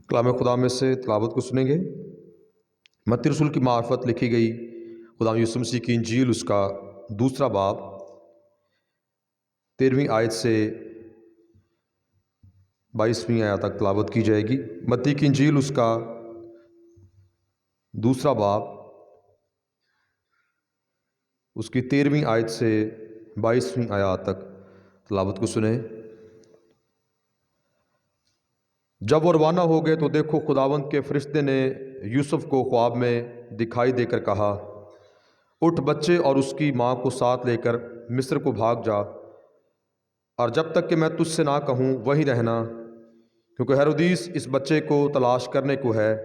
کلام خدا میں سے تلاوت کو سنیں گے۔ متی رسول کی معرفت لکھی گئی خدا یسوع مسیح کی انجیل اس کا 2 باب 13ویں آیت سے 22ویں آیت تک تلاوت کی جائے گی۔ متی کی انجیل اس کا 2 باب اس کی 13ویں آیت سے 22ویں آیت تک تلاوت کو سنیں۔ جب وہ روانہ ہو گئے تو دیکھو خداوند کے فرشتے نے یوسف کو خواب میں دکھائی دے کر کہا، اٹھ بچے اور اس کی ماں کو ساتھ لے کر مصر کو بھاگ جا، اور جب تک کہ میں تجھ سے نہ کہوں وہیں رہنا، کیونکہ ہیرودیس اس بچے کو تلاش کرنے کو ہے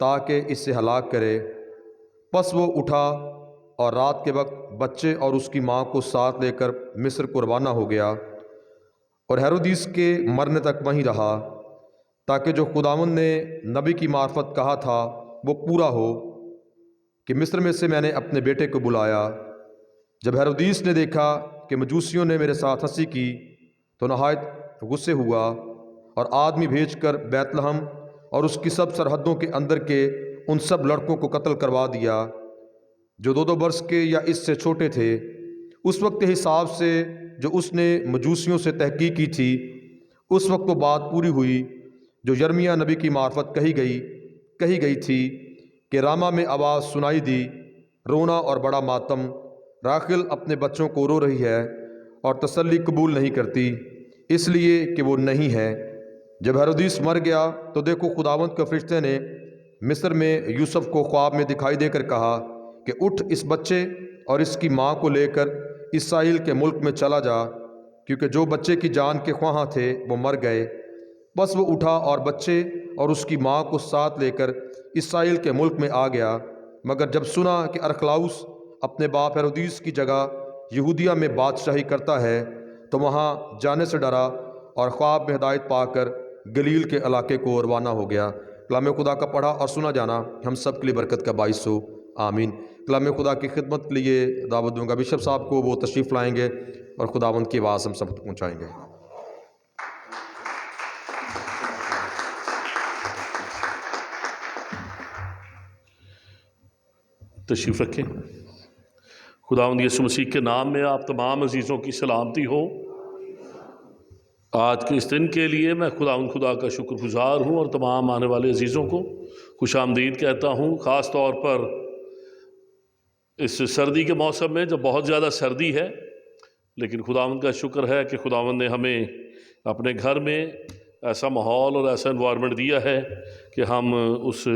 تاکہ اس سے ہلاک کرے۔ پس وہ اٹھا اور رات کے وقت بچے اور اس کی ماں کو ساتھ لے کر مصر کو روانہ ہو گیا، اور ہیرودیس کے مرنے تک وہیں رہا، تاکہ جو خداوند نے نبی کی معرفت کہا تھا وہ پورا ہو کہ مصر میں سے میں نے اپنے بیٹے کو بلایا۔ جب ہیرودیس نے دیکھا کہ مجوسیوں نے میرے ساتھ ہنسی کی تو نہایت غصے ہوا، اور آدمی بھیج کر بیت لحم اور اس کی سب سرحدوں کے اندر کے ان سب لڑکوں کو قتل کروا دیا جو 2 برس کے یا اس سے چھوٹے تھے، اس وقت کے حساب سے جو اس نے مجوسیوں سے تحقیق کی تھی۔ اس وقت وہ بات پوری ہوئی جو یرمیہ نبی کی معرفت کہی گئی تھی کہ راما میں آواز سنائی دی، رونا اور بڑا ماتم، راخل اپنے بچوں کو رو رہی ہے اور تسلی قبول نہیں کرتی، اس لیے کہ وہ نہیں ہے۔ جب ہیرودیس مر گیا تو دیکھو خداوند کے فرشتے نے مصر میں یوسف کو خواب میں دکھائی دے کر کہا کہ اٹھ اس بچے اور اس کی ماں کو لے کر اسرائیل کے ملک میں چلا جا، کیونکہ جو بچے کی جان کے خواہاں تھے وہ مر گئے۔ بس وہ اٹھا اور بچے اور اس کی ماں کو ساتھ لے کر اسرائیل کے ملک میں آ گیا، مگر جب سنا کہ ارخلاؤس اپنے باپ ہیرودیس کی جگہ یہودیہ میں بادشاہی کرتا ہے تو وہاں جانے سے ڈرا، اور خواب میں ہدایت پا کر گلیل کے علاقے کو روانہ ہو گیا۔ کلام خدا کا پڑھا اور سنا جانا ہم سب کے لیے برکت کا باعث ہو، آمین۔ کلام خدا کی خدمت کے لیے دعوت دوں گا بشپ صاحب کو، وہ تشریف لائیں گے اور خداوند کی آواز ہم سب تک پہنچائیں گے۔ تشریف رکھیں۔ خداوند یسوع مسیح کے نام میں آپ تمام عزیزوں کی سلامتی ہو۔ آج کے اس دن کے لیے میں خداوند خدا کا شکر گزار ہوں، اور تمام آنے والے عزیزوں کو خوش آمدید کہتا ہوں، خاص طور پر اس سردی کے موسم میں جب بہت زیادہ سردی ہے، لیکن خداوند کا شکر ہے کہ خداوند نے ہمیں اپنے گھر میں ایسا ماحول اور ایسا انوائرمنٹ دیا ہے کہ ہم اس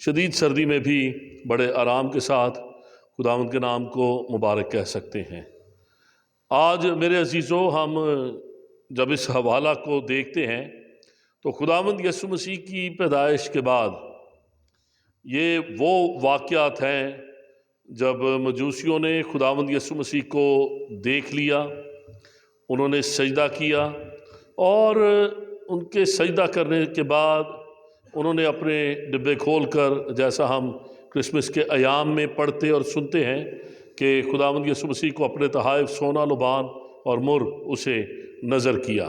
شدید سردی میں بھی بڑے آرام کے ساتھ خداوند کے نام کو مبارک کہہ سکتے ہیں۔ آج میرے عزیزوں، ہم جب اس حوالہ کو دیکھتے ہیں تو خداوند یسوع مسیح کی پیدائش کے بعد یہ وہ واقعات ہیں جب مجوسیوں نے خداوند یسوع مسیح کو دیکھ لیا، انہوں نے سجدہ کیا، اور ان کے سجدہ کرنے کے بعد انہوں نے اپنے ڈبے کھول کر، جیسا ہم کرسمس کے ایام میں پڑھتے اور سنتے ہیں کہ خداوند یسوع مسیح کو اپنے تحائف سونا، لبان اور مر اسے نظر کیا۔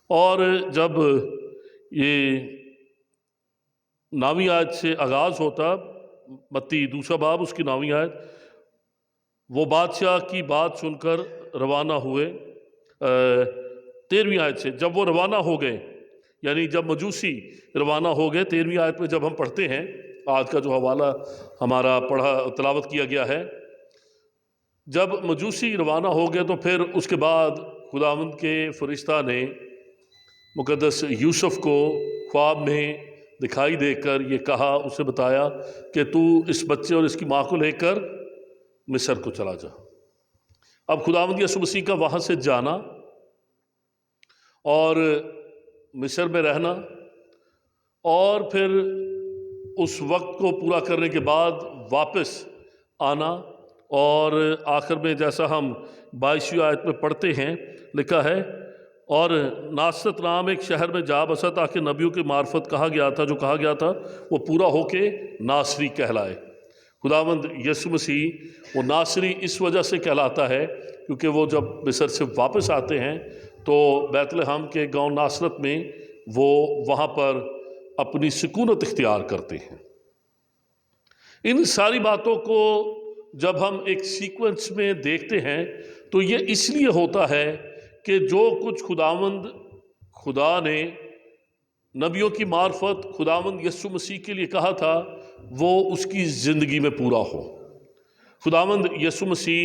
اور جب یہ 9ویں آیت سے آغاز ہوتا، متی 2 باب اس کی 9ویں آیت، وہ بادشاہ کی بات سن کر روانہ ہوئے۔ 13ویں آیت سے جب وہ روانہ ہو گئے، یعنی جب مجوسی روانہ ہو گئے۔ 13ویں آیت میں جب ہم پڑھتے ہیں، آج کا جو حوالہ ہمارا تلاوت کیا گیا ہے، جب مجوسی روانہ ہو گئے تو پھر اس کے بعد خداوند کے فرشتہ نے مقدس یوسف کو خواب میں دکھائی دے کر یہ کہا، اسے بتایا کہ تو اس بچے اور اس کی ماں کو لے کر مصر کو چلا جا۔ اب خداوند یسوع مسیح کا وہاں سے جانا اور مصر میں رہنا، اور پھر اس وقت کو پورا کرنے کے بعد واپس آنا، اور آخر میں جیسا ہم 22ویں آیت میں پڑھتے ہیں لکھا ہے، اور ناصرت نام ایک شہر میں جا بسا تاکہ نبیوں کی معرفت کہا گیا تھا وہ پورا ہو کے ناصری کہلائے۔ خداوند یسوع مسیح وہ ناصری اس وجہ سے کہلاتا ہے کیونکہ وہ جب مصر سے واپس آتے ہیں تو بیت لحم کے گاؤں ناصرت میں وہ وہاں پر अपनी सुकूनत इख्तियार करते हैं। इन सारी बातों को जब हम एक सीक्वेंस में देखते हैं तो ये इसलिए होता है कि जो कुछ खुदा ने नबियों की मार्फत खुदावंद यीशु मसीह के लिए कहा था वो उसकी ज़िंदगी में पूरा हो। खुदावंद यीशु मसीह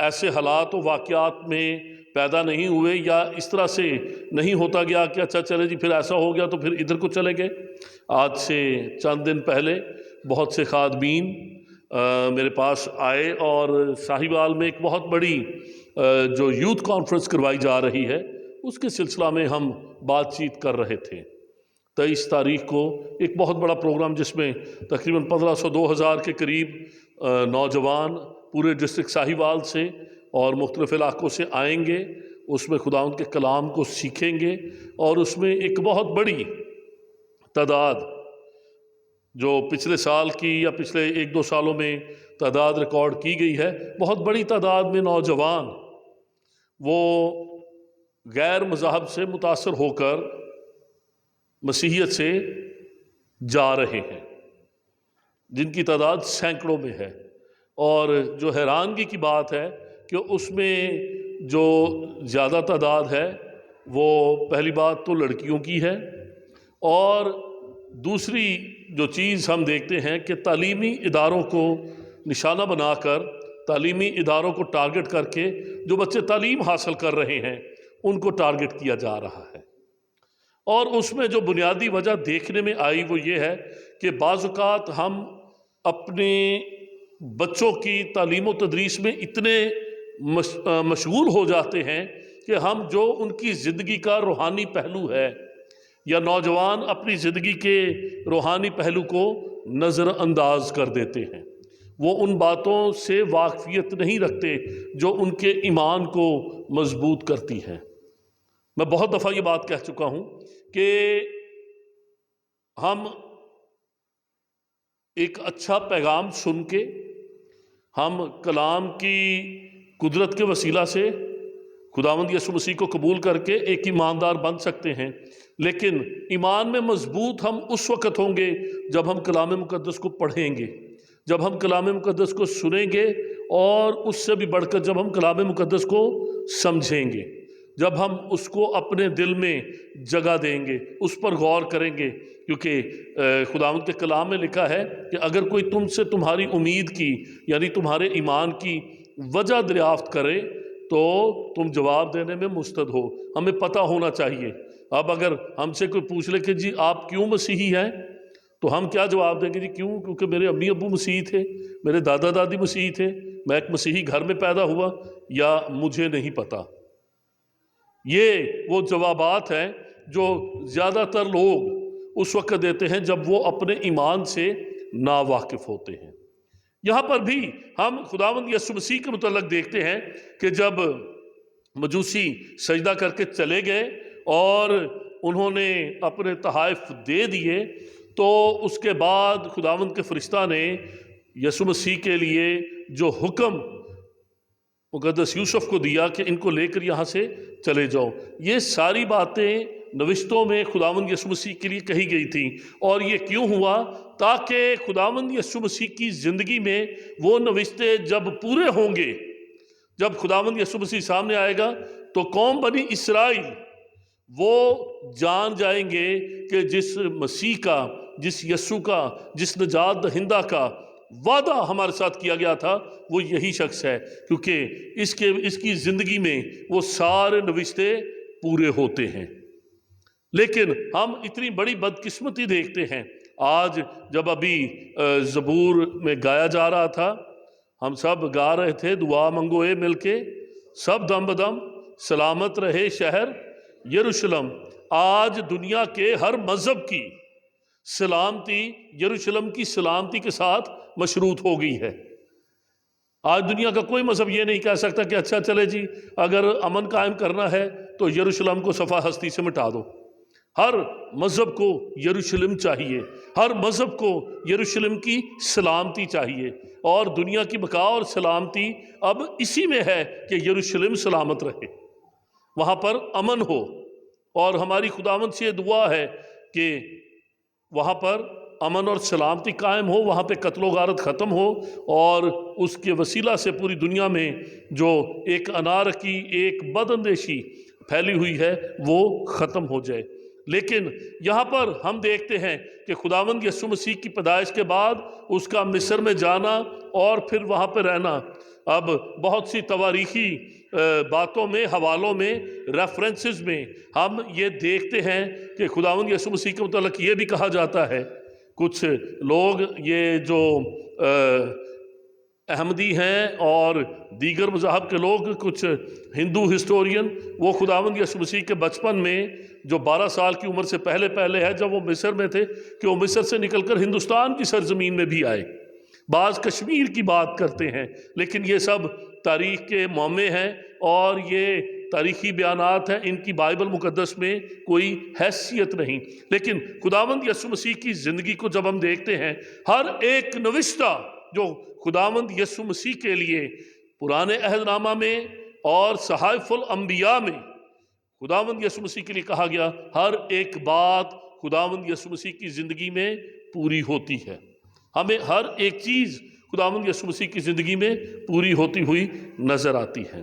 ऐसे हालात व वाक़यात में पैदा नहीं हुए या इस तरह से नहीं होता गया कि अच्छा चले जी फिर ऐसा हो गया तो फिर इधर को चले गए। आज से चंद दिन पहले बहुत से खादमीन मेरे पास आए और साहिवाल में एक बहुत बड़ी जो यूथ कॉन्फ्रेंस करवाई जा रही है उसके सिलसिला में हम बातचीत कर रहे थे। 23 तारीख को एक बहुत बड़ा प्रोग्राम जिसमें तकरीबन 1500-2000 के करीब नौजवान पूरे डिस्ट्रिक्ट साहिवाल से और मुख्तलिफ इलाकों से आएंगे। उसमें खुदावंद के कलाम को सीखेंगे और उसमें एक बहुत बड़ी तादाद जो पिछले साल की या पिछले 1-2 सालों में तादाद रिकॉर्ड की गई है, बहुत बड़ी तादाद में नौजवान वो गैर मज़हब से मुतासर होकर मसीहियत से जा रहे हैं, जिनकी तादाद सैकड़ों में है। और जो हैरानगी की बात है कि उसमें जो ज़्यादा तादाद है वो पहली बात तो लड़कियों की है और दूसरी जो चीज़ हम देखते हैं कि तालीमी इदारों को निशाना बनाकर, तालीमी इदारों को टारगेट करके जो बच्चे तालीम हासिल कर रहे हैं उनको टारगेट किया जा रहा है। और उसमें जो बुनियादी वजह देखने में आई वो ये है कि बाज़-औक़ात हम अपने बच्चों की तालीम व तदरीस में इतने मशगूल हो जाते हैं कि हम जो उनकी ज़िंदगी का रूहानी पहलू है या नौजवान अपनी ज़िंदगी के रूहानी पहलू को नज़रअंदाज कर देते हैं। वो उन बातों से वाक़फ़ियत नहीं रखते जो उनके ईमान को मजबूत करती हैं। मैं बहुत दफ़ा ये बात कह चुका हूँ कि हम एक अच्छा पैगाम सुन के हम कलाम की कुदरत के वसीला से खुदावंद यीशु मसीह को कबूल करके एक ईमानदार बन सकते हैं, लेकिन ईमान में मजबूत हम उस वक़्त होंगे जब हम कलाम मुक़द्दस को पढ़ेंगे, जब हम कलाम मुक़द्दस को सुनेंगे और उससे भी बढ़कर जब हम कलाम मुक़द्दस को समझेंगे, जब हम उसको अपने दिल में जगह देंगे, उस पर गौर करेंगे। क्योंकि खुदावंद के कलाम में लिखा है कि अगर कोई तुमसे तुम्हारी उम्मीद की यानी तुम्हारे ईमान की वजह दरियाफ्त करे तो तुम जवाब देने में मुस्तद हो। हमें पता होना चाहिए। अब अगर हमसे कोई पूछ ले कि जी आप क्यों मसीही हैं, तो हम क्या जवाब देंगे? जी क्यों? क्योंकि मेरे अम्मी अब्बू मसीही थे, मेरे दादा दादी मसीही थे, मैं एक मसीही घर में पैदा हुआ, या मुझे नहीं पता। ये वो जवाबात हैं जो ज़्यादातर लोग उस वक्त देते हैं जब वो अपने ईमान से नावाकिफ़ होते हैं। यहाँ पर भी हम खुदावंद यीशु मसीह के मुतल्लक देखते हैं कि जब मजूसी सजदा करके चले गए और उन्होंने अपने तहाइफ दे दिए, तो उसके बाद खुदावंद के फरिश्ता ने यीशु मसीह के लिए जो हुक्म मुक़द्दस यूसुफ को दिया कि इनको लेकर यहाँ से चले जाओ, ये सारी बातें नविश्तों में खुदावंद यीशु मसीह के लिए कही गई थी। और ये क्यों हुआ? ताकि खुदावंद यीशु मसीह की ज़िंदगी में वो नविश्ते जब पूरे होंगे, जब खुदावंद यीशु मसीह सामने आएगा, तो कौम बनी इसराइल वो जान जाएंगे कि जिस मसीह का, जिस यीशु का, जिस निजात दहिंदा का वादा हमारे साथ किया गया था वो यही शख्स है, क्योंकि इसकी ज़िंदगी में वो सारे नविश्ते पूरे होते हैं। लेकिन हम इतनी बड़ी बदकिस्मती देखते हैं। आज जब अभी ज़बूर में गाया जा रहा था, हम सब गा रहे थे, दुआ मंगोए मिलके सब दम बदम सलामत रहे शहर यरूशलेम। आज दुनिया के हर मज़हब की सलामती यरूशलेम की सलामती के साथ मशरूत हो गई है। आज दुनिया का कोई मज़हब ये नहीं कह सकता कि अच्छा चले जी अगर अमन कायम करना है तो यरूशलेम को सफ़ा हस्ती से मिटा दो। हर मज़हब को यरूशलेम चाहिए, हर मज़हब को यरूशलेम की सलामती चाहिए, और दुनिया की बका और सलामती अब इसी में है कि यरूशलेम सलामत रहे, वहाँ पर अमन हो। और हमारी खुदावंद से दुआ है کہ وہاں پر امن اور سلامتی قائم ہو، وہاں پہ قتل و غارت ختم ہو، اور اس کے وسیلہ سے پوری دنیا میں جو ایک انارکی، ایک بد اندیشی پھیلی ہوئی ہے وہ ختم ہو جائے۔ لیکن یہاں پر ہم دیکھتے ہیں کہ خداوند یسوع مسیح کی پیدائش کے بعد اس کا مصر میں جانا اور پھر وہاں پہ رہنا، اب بہت سی تواریخی باتوں میں، حوالوں میں، ریفرنسز میں ہم یہ دیکھتے ہیں کہ خداوند یسوع مسیح کے متعلق یہ بھی کہا جاتا ہے، کچھ لوگ یہ جو احمدی ہیں اور دیگر مذاہب کے لوگ، کچھ ہندو ہسٹورین، وہ خداوند یسوع مسیح کے بچپن میں جو 12 سال کی عمر سے پہلے ہے جب وہ مصر میں تھے، کہ وہ مصر سے نکل کر ہندوستان کی سرزمین میں بھی آئے۔ بعض کشمیر کی بات کرتے ہیں، لیکن یہ سب تاریخ کے معمے ہیں اور یہ تاریخی بیانات ہیں، ان کی بائبل مقدس میں کوئی حیثیت نہیں۔ لیکن خداوند یسوع مسیح کی زندگی کو جب ہم دیکھتے ہیں، ہر ایک نوشتہ جو خداوند یسوع مسیح کے لیے پرانے عہد نامہ میں اور صحائف الانبیاء میں خداوند یسوع مسیح کے لیے کہا گیا، ہر ایک بات خداوند یسوع مسیح کی زندگی میں پوری ہوتی ہے۔ ہمیں ہر ایک چیز خداوند یسوع مسیح کی زندگی میں پوری ہوتی ہوئی نظر آتی ہے۔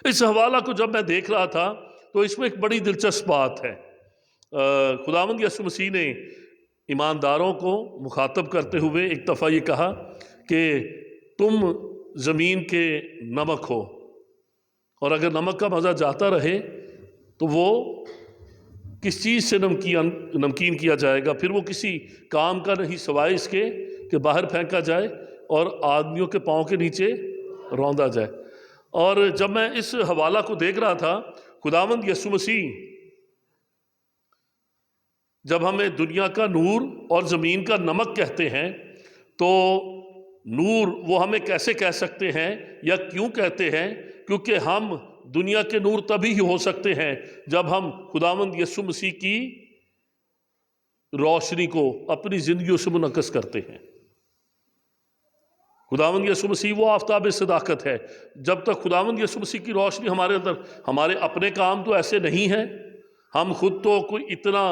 اس حوالہ کو جب میں دیکھ رہا تھا تو اس میں ایک بڑی دلچسپ بات ہے۔ خداوند یسوع مسیح نے ایمانداروں کو مخاطب کرتے ہوئے ایک دفعہ یہ کہا کہ تم زمین کے نمک ہو، اور اگر نمک کا مزہ جاتا رہے تو وہ کس چیز سے نمکین کیا جائے گا؟ پھر وہ کسی کام کا نہیں سوائے اس کے کہ باہر پھینکا جائے اور آدمیوں کے پاؤں کے نیچے روندا جائے۔ اور جب میں اس حوالہ کو دیکھ رہا تھا، خداوند یسوع مسیح جب ہمیں دنیا کا نور اور زمین کا نمک کہتے ہیں تو نور وہ ہمیں کیسے کہہ سکتے ہیں یا کیوں کہتے ہیں؟ کیونکہ ہم دنیا کے نور تبھی ہی ہو سکتے ہیں جب ہم خداوند یسوع مسیح کی روشنی کو اپنی زندگیوں سے منعکس کرتے ہیں۔ خداوند یسوع مسیح وہ آفتاب صداقت ہے۔ جب تک خداوند یسوع مسیح کی روشنی ہمارے اندر، ہمارے اپنے کام تو ایسے نہیں ہیں، ہم خود تو کوئی اتنا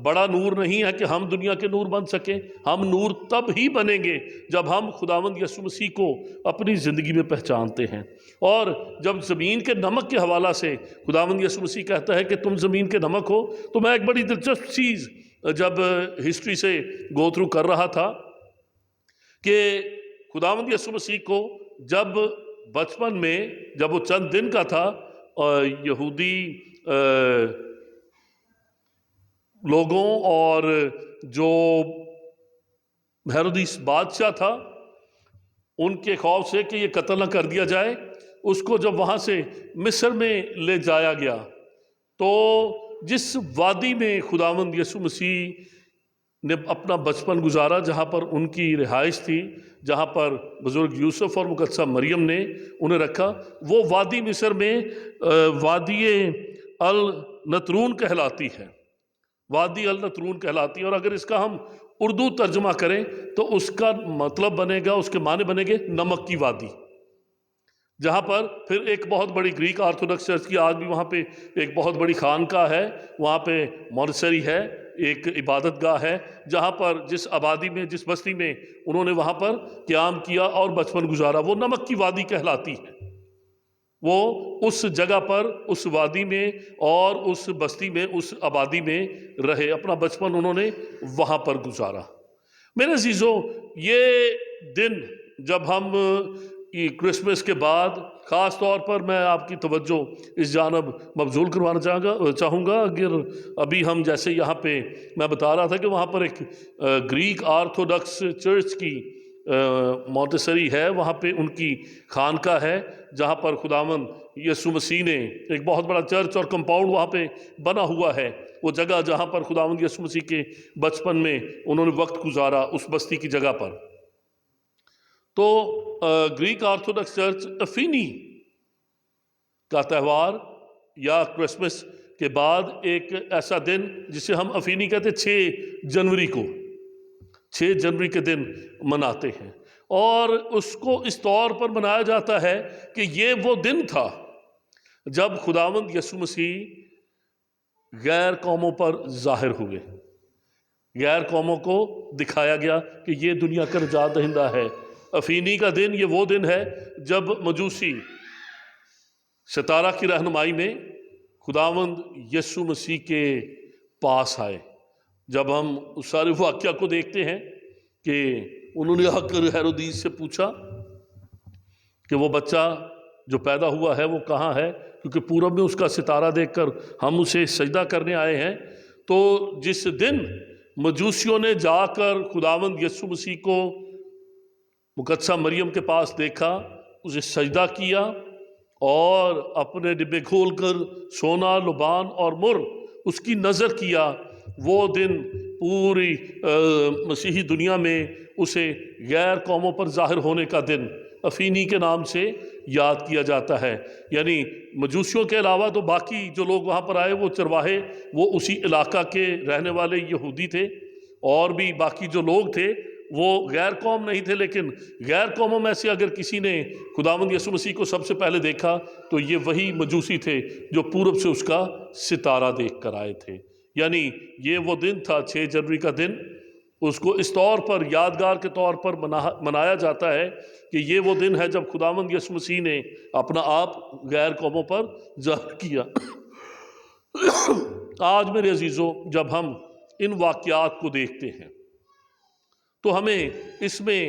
بڑا نور نہیں ہے کہ ہم دنیا کے نور بن سکیں۔ ہم نور تب ہی بنیں گے جب ہم خداوند یسوع مسیح کو اپنی زندگی میں پہچانتے ہیں۔ اور جب زمین کے نمک کے حوالہ سے خداوند یسوع مسیح کہتا ہے کہ تم زمین کے نمک ہو، تو میں ایک بڑی دلچسپ چیز جب ہسٹری سے گو تھرو کر رہا تھا کہ خداوند یسوع مسیح کو جب بچپن میں، جب وہ چند دن کا تھا، یہودی لوگوں اور جو ہیرودیس بادشاہ تھا، ان کے خوف سے کہ یہ قتل نہ کر دیا جائے، اس کو جب وہاں سے مصر میں لے جایا گیا، تو جس وادی میں خداوند یسوع مسیح نے اپنا بچپن گزارا، جہاں پر ان کی رہائش تھی، جہاں پر بزرگ یوسف اور مقدسہ مریم نے انہیں رکھا، وہ وادی مصر میں وادی النطرون کہلاتی ہے، وادی النطرون کہلاتی ہے۔ اور اگر اس کا ہم اردو ترجمہ کریں تو اس کا مطلب بنے گا، اس کے معنی بنے گے نمک کی وادی، جہاں پر پھر ایک بہت بڑی گریک آرتھوڈکس چرچ کی آج بھی وہاں پہ ایک بہت بڑی خانقاہ ہے، وہاں پہ مونسری ہے، ایک عبادت گاہ ہے، جہاں پر جس آبادی میں، جس بستی میں انہوں نے وہاں پر قیام کیا اور بچپن گزارا، وہ نمک کی وادی کہلاتی ہے۔ وہ اس جگہ پر، اس وادی میں اور اس بستی میں، اس آبادی میں رہے، اپنا بچپن انہوں نے وہاں پر گزارا۔ میرے عزیزوں، یہ دن جب ہم کرسمس کے بعد، خاص طور پر میں آپ کی توجہ اس جانب مبذول کروانا چاہوں گا، اگر ابھی ہم جیسے یہاں پہ میں بتا رہا تھا کہ وہاں پر ایک گریک آرتھوڈکس چرچ کی مونٹیسری ہے، وہاں پہ ان کی خانقاہ ہے، جہاں پر خداوند یسوع مسیح نے ایک بہت بڑا چرچ اور کمپاؤنڈ وہاں پہ بنا ہوا ہے، وہ جگہ جہاں پر خداوند یسوع مسیح کے بچپن میں انہوں نے وقت گزارا، اس بستی کی جگہ پر۔ تو گریک آرتھوڈکس چرچ افینی کا تہوار یا کرسمس کے بعد ایک ایسا دن جسے ہم افینی کہتے ہیں، 6 جنوری کو، 6 جنوری کے دن مناتے ہیں، اور اس کو اس طور پر منایا جاتا ہے کہ یہ وہ دن تھا جب خداوند یسوع مسیح गैर कौमों पर ज़ाहिर हुए। गैर कौमों को दिखाया गया कि ये दुनिया का निजात दहिंदा है। अफीनी का दिन ये वो दिन है जब मजूसी सितारा की रहनुमाई में खुदावंद यीशु मसीह के पास आए। जब हम उस सारे वाक़या को देखते हैं कि उन्होंने आकर हेरोदीस से पूछा कि वो बच्चा जो पैदा हुआ है वो कहाँ है, क्योंकि पूरब में उसका सितारा देखकर हम उसे सजदा करने आए हैं। तो जिस दिन मजूसियों ने जाकर खुदावंद यीशु मसीह को मुकद्दसा मरियम के पास देखा, उसे सजदा किया और अपने डिब्बे खोल कर सोना, लुबान और मुर उसकी नज़र किया, वो दिन पूरी मसीही दुनिया में उसे गैर कौमों पर ज़ाहिर होने का दिन अफीनी के नाम से याद किया जाता है। यानी मजूसियों के अलावा तो बाकी जो लोग वहाँ पर आए वो चरवाहे, वो उसी इलाका के रहने वाले यहूदी थे, और भी बाकी जो लोग थे वो गैर कौम नहीं थे। लेकिन गैर कौमों में से अगर किसी ने खुदावंद यीशु मसीह को सबसे पहले देखा तो ये वही मजूसी थे जो पूरब से उसका सितारा देख कर आए थे। यानी ये वो दिन था 6 जनवरी का दिन, उसको इस तौर पर यादगार के तौर पर मनाया जाता है कि ये वो दिन है जब खुदावंद यीशु मसीह ने अपना आप गैर कौमों पर ज़ाहिर किया। आज मेरे अजीज़ों, जब हम इन वाक़यात को देखते हैं तो हमें इसमें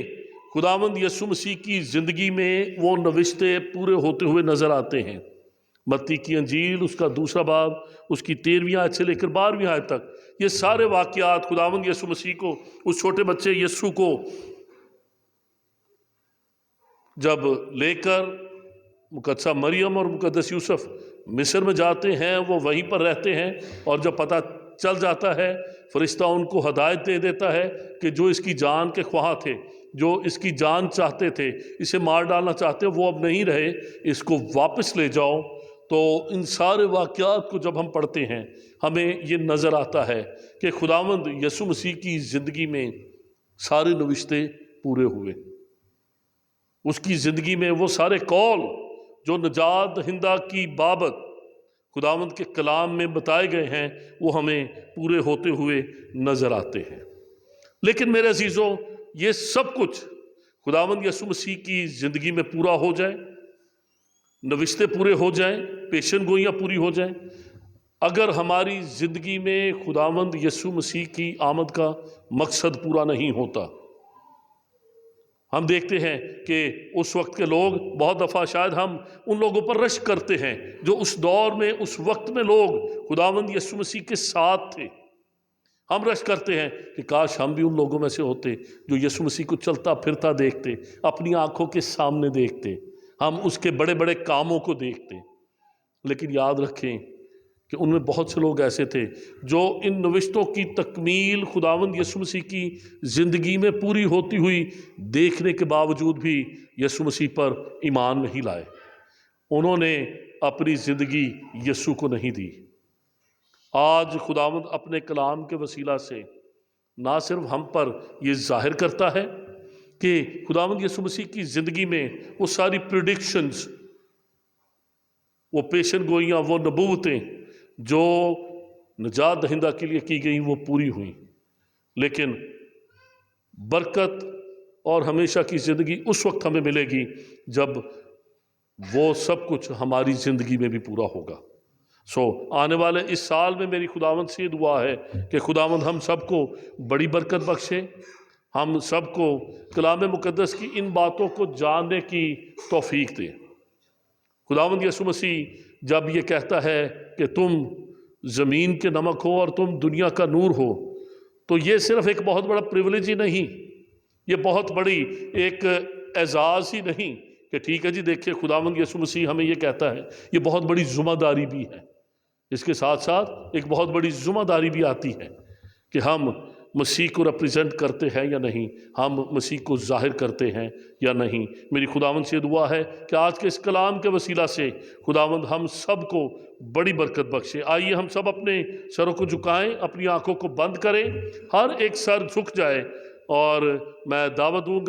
खुदावंद यीशु मसीह की ज़िंदगी में वो नविश्ते पूरे होते हुए नज़र आते हैं। मत्ती की अंजील उसका 2 बाब उसकी 13वीं आयत से लेकर 12वीं आयत तक ये सारे वाक़यात खुदावंद यीशु मसीह को, उस छोटे बच्चे यीशु को जब लेकर मुकद्दसा मरियम और मुकद्दस यूसुफ मिस्र में जाते हैं, वो वहीं पर रहते हैं, और जब पता चल जाता है फरिश्ता उनको हदायत दे देता है कि जो इसकी जान के ख्वाह थे, जो इसकी जान चाहते थे, इसे मार डालना चाहते, वो अब नहीं रहे, इसको वापस ले जाओ। तो इन सारे वाक़यात को जब हम पढ़ते हैं हमें ये नज़र आता है कि खुदावंद यीशु मसीह की ज़िंदगी में सारे नविश्ते पूरे हुए। उसकी ज़िंदगी में वो सारे कौल जो निजात दहिंदा की बाबत खुदावंद के कलाम में बताए गए हैं वो हमें पूरे होते हुए नज़र आते हैं। लेकिन मेरे अजीज़ों, ये सब कुछ खुदावंद यीशु मसीह की ज़िंदगी में पूरा हो जाए, नविश्ते पूरे हो जाएं, पेशन गोइयाँ पूरी हो जाएं, अगर हमारी ज़िंदगी में खुदावंद यीशु मसीह की आमद का मकसद पूरा नहीं होता। हम देखते हैं कि उस वक्त के लोग, बहुत दफ़ा शायद हम उन लोगों पर रश्क करते हैं जो उस दौर में, उस वक्त में लोग खुदावंद यीशु मसीह के साथ थे। हम रश्क करते हैं कि काश हम भी उन लोगों में से होते जो यीशु मसीह को चलता फिरता देखते, अपनी आंखों के सामने देखते, हम उसके बड़े बड़े कामों को देखते। लेकिन याद रखें कि उनमें बहुत से लोग ऐसे थे जो इन नविश्तों की तकमील खुदावंद यीशु मसीह की ज़िंदगी में पूरी होती हुई देखने के बावजूद भी यीशु मसीह पर ईमान नहीं लाए। उन्होंने अपनी ज़िंदगी यीशु को नहीं दी। आज खुदावंद अपने कलाम के वसीला से ना सिर्फ हम पर ये जाहिर करता है कि खुदावंद यीशु मसीह की ज़िंदगी में वो सारी प्रेडिक्शंस, वो पेशन गोइयाँ, वो नबूवतें जो निजात दहिंदा के लिए की गई वो पूरी हुई। लेकिन बरकत और हमेशा की ज़िंदगी उस वक्त हमें मिलेगी जब वो सब कुछ हमारी ज़िंदगी में भी पूरा होगा। आने वाले इस साल में मेरी खुदावंद से दुआ है कि खुदावंद हम सबको बड़ी बरकत बख्शे, हम सबको कलाम मुकद्दस की इन बातों को जानने की तौफीक दे। खुदावंद यीशु मसीह जब ये कहता है कि तुम ज़मीन के नमक हो और तुम दुनिया का नूर हो, तो ये सिर्फ एक बहुत बड़ा प्रिविलेज ही नहीं, ये बहुत बड़ी एक एजाज़ ही नहीं कि ठीक है जी देखिए खुदावंद यीशु मसीह हमें ये कहता है, ये बहुत बड़ी ज़िम्मेदारी भी है। इसके साथ साथ एक बहुत बड़ी ज़िम्मेदारी भी आती है कि हम मसीह को रिप्रेजेंट करते हैं या नहीं, हम मसीह को ज़ाहिर करते हैं या नहीं। मेरी खुदावंद से दुआ है कि आज के इस कलाम के वसीला से खुदावंद हम सब को बड़ी बरकत बख्शे। आइए हम सब अपने सरों को झुकाएं, अपनी आंखों को बंद करें, हर एक सर झुक जाए और मैं दावत दूंगा